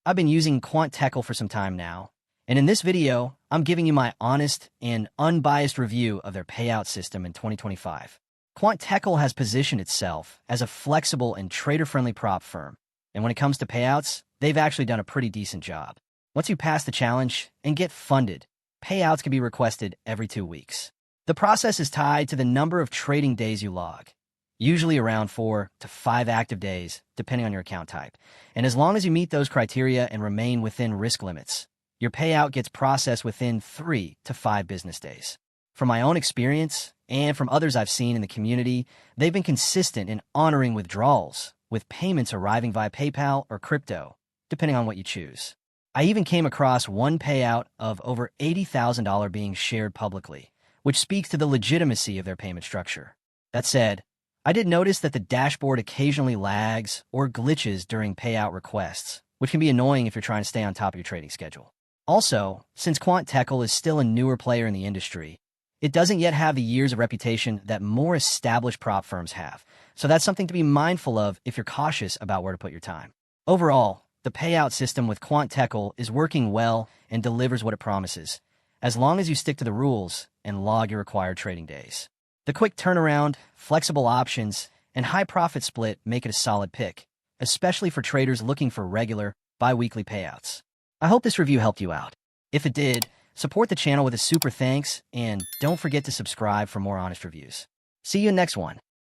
I've been using Quant Tekel for some time now, and in this video, I'm giving you my honest and unbiased review of their payout system in 2025. Quant Tekel has positioned itself as a flexible and trader-friendly prop firm, and when it comes to payouts, they've actually done a pretty decent job. Once you pass the challenge and get funded, payouts can be requested every 2 weeks. The process is tied to the number of trading days you log, usually around 4 to 5 active days, depending on your account type. And as long as you meet those criteria and remain within risk limits, your payout gets processed within 3 to 5 business days. From my own experience and from others I've seen in the community, they've been consistent in honoring withdrawals, with payments arriving via PayPal or crypto, depending on what you choose. I even came across one payout of over $80,000 being shared publicly, which speaks to the legitimacy of their payment structure. That said, I did notice that the dashboard occasionally lags or glitches during payout requests, which can be annoying if you're trying to stay on top of your trading schedule. Also, since Quant Tekel is still a newer player in the industry, it doesn't yet have the years of reputation that more established prop firms have, so that's something to be mindful of if you're cautious about where to put your time. Overall, the payout system with Quant Tekel is working well and delivers what it promises, as long as you stick to the rules and log your required trading days. The quick turnaround, flexible options, and high profit split make it a solid pick, especially for traders looking for regular, bi-weekly payouts. I hope this review helped you out. If it did, support the channel with a super thanks, and don't forget to subscribe for more honest reviews. See you in the next one.